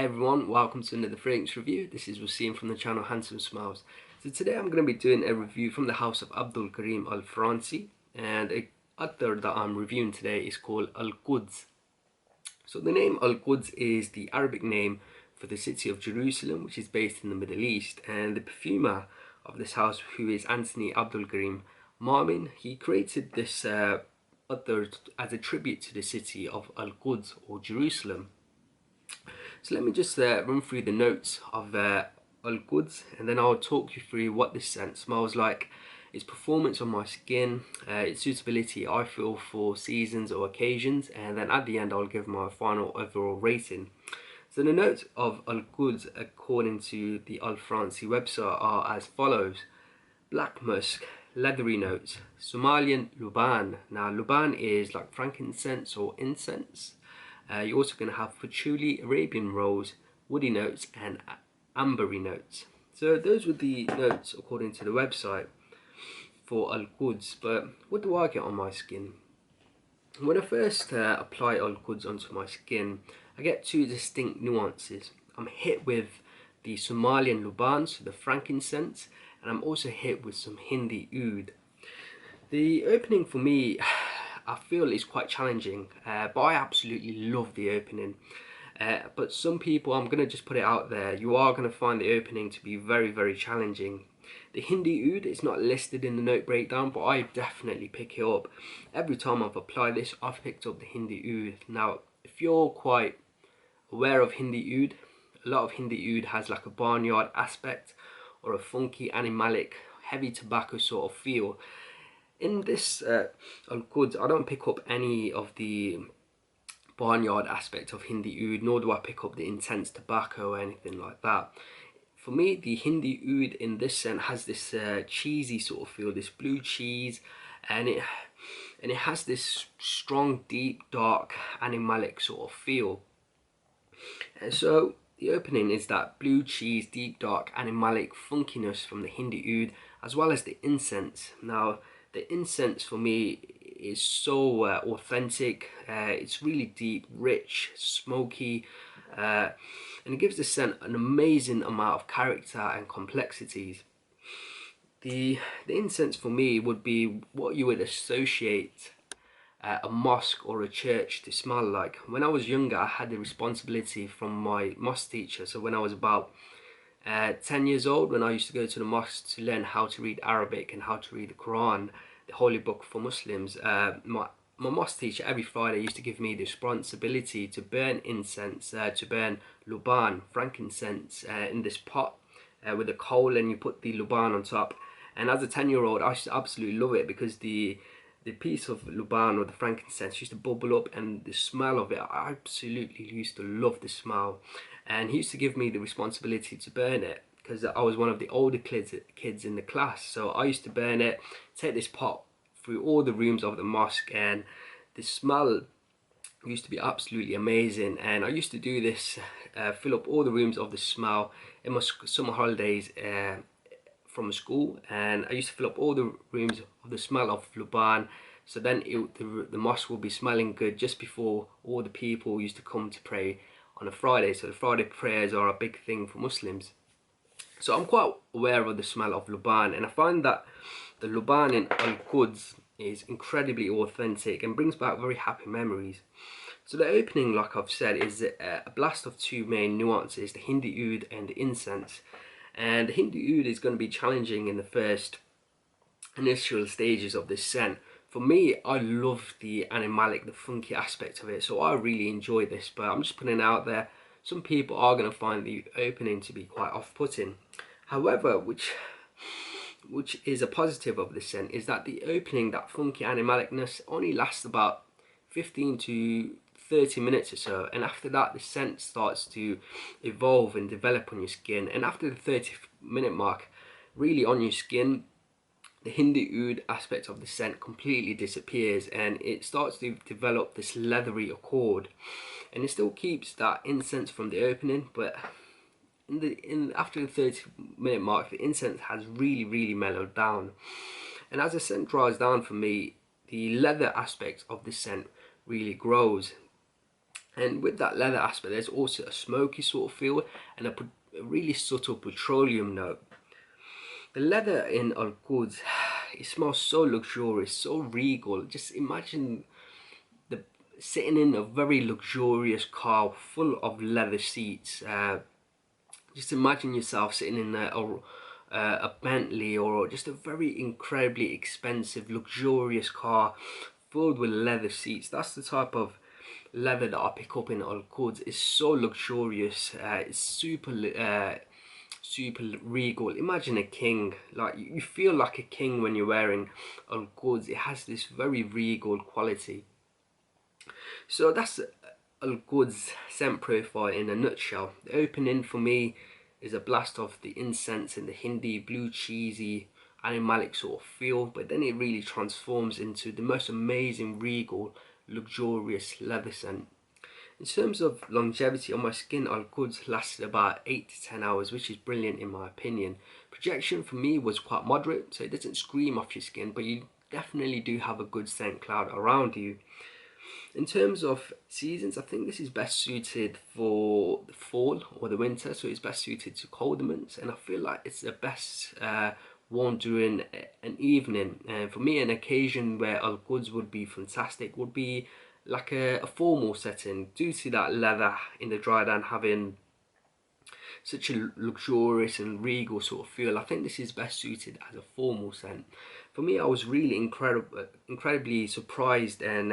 Hey everyone, welcome to another fragrance review. This is Waseem from the channel Handsome Smells. So today I'm going to be doing a review from the house of Abdul Karim Al Fransi, and a Attar that I'm reviewing today is called Al Quds. So the name Al Quds is the Arabic name for the city of Jerusalem, which is based in the Middle East, and the perfumer of this house, who is Anthony Abdul Karim Marmin, he created this Attar as a tribute to the city of Al Quds or Jerusalem. So let me just run through the notes of Al Quds, and then I'll talk you through what this scent smells like, its performance on my skin, its suitability I feel for seasons or occasions, and then at the end I'll give my final overall rating. So the notes of Al Quds according to the Al Fransi website are as follows: black musk, leathery notes, Somalian luban. Now luban is like frankincense or incense. You're also going to have patchouli, Arabian rose, woody notes, and ambery notes. So those were the notes according to the website for Al Quds. But what do I get on my skin? When I first apply Al Quds onto my skin, I get two distinct nuances. I'm hit with the Somalian luban, so the frankincense, and I'm also hit with some Hindi oud. The opening for me, I feel, is quite challenging, but I absolutely love the opening. But some people, I'm going to just put it out there, you are going to find the opening to be very challenging. The Hindi oud is not listed in the note breakdown, but I definitely pick it up. Every time I've applied this, I've picked up the Hindi oud. Now, if you're quite aware of Hindi oud, a lot of Hindi oud has like a barnyard aspect or a funky, animalic, heavy tobacco sort of feel. In this Al Quds, I don't pick up any of the barnyard aspect of Hindi oud, nor do I pick up the intense tobacco or anything like that. For me, the Hindi oud in this scent has this cheesy sort of feel, this blue cheese, and it has this strong, deep, dark, animalic sort of feel. And so the opening is that blue cheese, deep, dark, animalic funkiness from the Hindi oud, as well as the incense. Now, the incense for me is so authentic. It's really deep, rich, smoky, and it gives the scent an amazing amount of character and complexities. The incense for me would be what you would associate a mosque or a church to smell like. When I was younger, I had the responsibility from my mosque teacher. So when I was about 10 years old, when I used to go to the mosque to learn how to read Arabic and how to read the Quran, the holy book for Muslims, my mosque teacher every Friday used to give me the responsibility to burn incense, to burn luban, frankincense, in this pot with a coal, and you put the luban on top. And as a 10-year-old, I used to absolutely love it because the piece of luban or the frankincense used to bubble up, and the smell of it, I absolutely used to love the smell. And he used to give me the responsibility to burn it because I was one of the older kids in the class. So I used to burn it, take this pot through all the rooms of the mosque, and the smell used to be absolutely amazing. And I used to do this, fill up all the rooms of the smell in my summer holidays from school, and I used to fill up all the rooms of the smell of luban. So then the mosque will be smelling good just before all the people used to come to pray on a Friday. So the Friday prayers are a big thing for Muslims. So I'm quite aware of the smell of luban, and I find that the luban in Al Quds is incredibly authentic and brings back very happy memories. So the opening, like I've said, is a blast of two main nuances, the Hindi oud and the incense. And the Hindi oud is going to be challenging in the first initial stages of this scent. For me, I love the animalic, the funky aspect of it, so I really enjoy this, but I'm just putting it out there. Some people are going to find the opening to be quite off-putting. However, which is a positive of this scent, is that the opening, that funky animalicness, only lasts about 15 to 30 minutes or so, and after that the scent starts to evolve and develop on your skin. And after the 30-minute mark, really on your skin, the Hindi oud aspect of the scent completely disappears, and it starts to develop this leathery accord. And it still keeps that incense from the opening, but after the 30-minute mark, the incense has really mellowed down. And as the scent dries down for me, the leather aspect of the scent really grows. And with that leather aspect, there's also a smoky sort of feel and a really subtle petroleum note. The leather in Al Quds, it smells so luxurious, so regal. Just imagine the sitting in a very luxurious car full of leather seats. Just imagine yourself sitting in a Bentley or just a very incredibly expensive, luxurious car filled with leather seats. That's the type of leather that I pick up in Al Quds. It's so luxurious. It's super regal. Imagine a king. Like you feel like a king when you're wearing Al Quds. It has this very regal quality. So that's Al Quds scent profile in a nutshell. The opening for me is a blast of the incense and the Hindi blue cheesy animalic sort of feel, but then it really transforms into the most amazing regal luxurious leather scent. In terms of longevity on my skin, Al Quds lasted about 8 to 10 hours, which is brilliant in my opinion. Projection for me was quite moderate, so it doesn't scream off your skin, but you definitely do have a good scent cloud around you. In terms of seasons, I think this is best suited for the fall or the winter, so it's best suited to colder months, and I feel like it's the best worn during an evening. And for me, an occasion where Al Quds would be fantastic would be like a formal setting, due to that leather in the dry down having such a luxurious and regal sort of feel. I think this is best suited as a formal scent. For me, I was really incredibly surprised and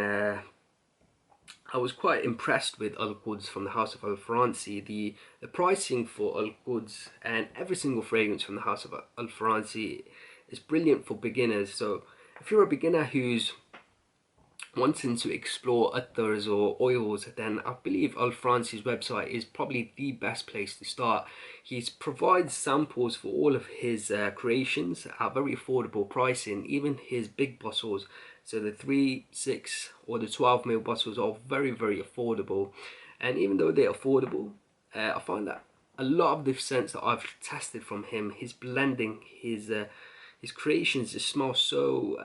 I was quite impressed with Al Quds from the House of Al Franci. The pricing for Al Quds and every single fragrance from the House of Al Franci is brilliant for beginners. So if you're a beginner who's wanting to explore attars or oils, then I believe Al Franci's website is probably the best place to start. He provides samples for all of his creations at very affordable pricing, even his big bottles. So the 3, 6 or the 12 ml bottles are very affordable, and even though they're affordable, I find that a lot of the scents that I've tested from him, his blending, his creations just smell so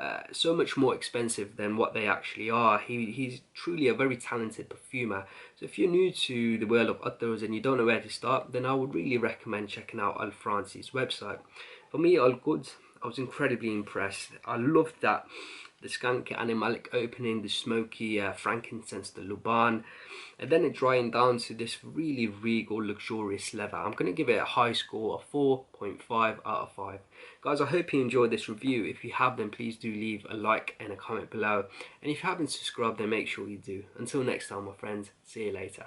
much more expensive than what they actually are. He's truly a very talented perfumer. So if you're new to the world of attars and you don't know where to start, then I would really recommend checking out Al Franci's website. For me, Al Quds, I was incredibly impressed. I loved that the skanky animalic opening, the smoky frankincense, the luban, and then it drying down to this really regal, luxurious leather. I'm going to give it a high score of 4.5 out of 5. Guys, I hope you enjoyed this review. If you have, then please do leave a like and a comment below. And if you haven't subscribed, then make sure you do. Until next time, my friends, see you later.